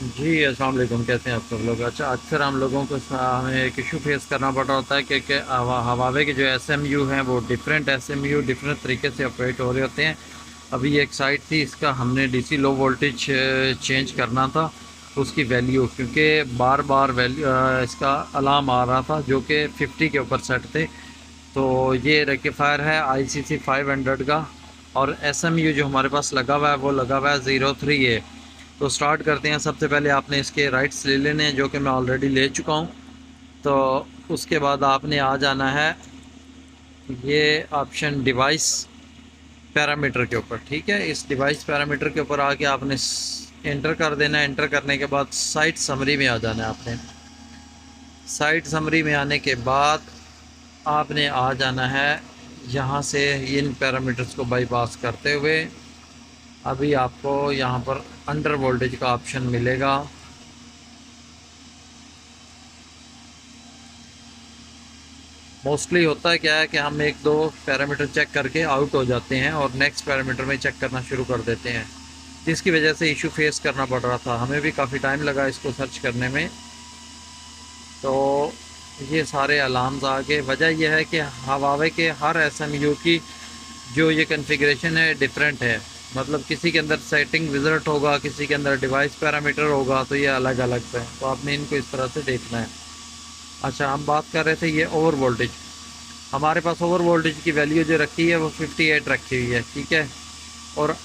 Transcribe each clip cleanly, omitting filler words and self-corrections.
जी, अस्सलाम वालेकुम। कैसे हैं आप सब लोग? अच्छा, अक्सर हम लोगों को हमें एक इशू फेस करना पड़ रहा होता है कि हवावे के जो एसएमयू हैं वो डिफरेंट एसएमयू डिफरेंट तरीके से ऑपरेट हो रहे होते हैं। अभी एक साइट थी, इसका हमने डीसी लो वोल्टेज चेंज करना था उसकी वैल्यू, क्योंकि बार बार वैल्यू इसका अलार्म आ रहा था जो कि 50 के ऊपर सेट थे। तो ये रेक्टिफायर है ICC 500 का, और एसएमयू जो हमारे पास लगा हुआ है वो लगा हुआ है 03A। तो स्टार्ट करते हैं। सबसे पहले आपने इसके राइट्स ले लेने हैं, जो कि मैं ऑलरेडी ले चुका हूँ। तो उसके बाद आपने आ जाना है ये ऑप्शन डिवाइस पैरामीटर के ऊपर। ठीक है, इस डिवाइस पैरामीटर के ऊपर आके आपने एंटर कर देना है। एंटर करने के बाद साइट समरी में आ जाना है आपने। साइट समरी में आने के बाद आपने आ जाना है यहाँ से इन पैरामीटर्स को बाईपास करते हुए। अभी आपको यहाँ पर अंडर वोल्टेज का ऑप्शन मिलेगा। मोस्टली होता है क्या है कि हम एक दो पैरामीटर चेक करके आउट हो जाते हैं और नेक्स्ट पैरामीटर में चेक करना शुरू कर देते हैं, जिसकी वजह से इशू फेस करना पड़ रहा था। हमें भी काफ़ी टाइम लगा इसको सर्च करने में। तो ये सारे अलार्म्स आ गए। वजह यह है कि हवावे के हर एसएमयू की जो ये कॉन्फ़िगरेशन है डिफरेंट है। मतलब किसी के अंदर सेटिंग विज़िट होगा, किसी के अंदर डिवाइस पैरामीटर होगा, तो ये अलग अलग है। तो आपने इनको इस तरह से देखना है। अच्छा, हम बात कर रहे थे ये ओवर वोल्टेज। हमारे पास ओवर वोल्टेज की वैल्यू जो रखी है वो 58 रखी हुई है। ठीक है, और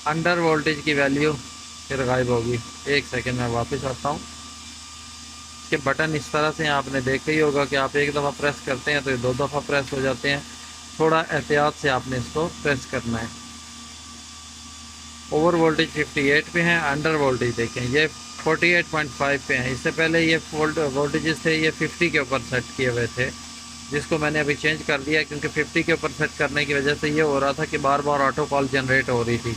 अंडर वोल्टेज की वैल्यू फिर गायब होगी। एक सेकेंड में वापस आता हूँ। इसके बटन इस तरह से आपने देखा ही होगा कि आप एक दफ़ा प्रेस करते हैं तो ये दो दफ़ा प्रेस हो जाते हैं। थोड़ा एहतियात से आपने इसको प्रेस करना है। ओवर वोल्टेज 58 पे हैं, अंडर वोल्टेज देखें ये 48.5 पे हैं। इससे पहले ये वोल्टेजेस थे ये 50 के ऊपर सेट किए हुए थे, जिसको मैंने अभी चेंज कर दिया, क्योंकि 50 के ऊपर सेट करने की वजह से ये हो रहा था कि बार बार ऑटो कॉल जनरेट हो रही थी,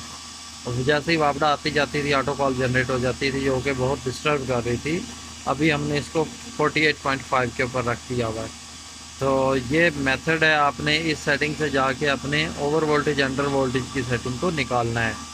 और जैसे ही वापडा आती जाती थी ऑटो कॉल जनरेट हो जाती थी, जो कि बहुत डिस्टर्ब कर रही थी। अभी हमने इसको 48.5 के ऊपर रख दिया हुआ है। तो ये मेथड है, आपने इस सेटिंग से जाके अपने ओवर वोल्टेज अंडर वोल्टेज की सेटिंग को निकालना है।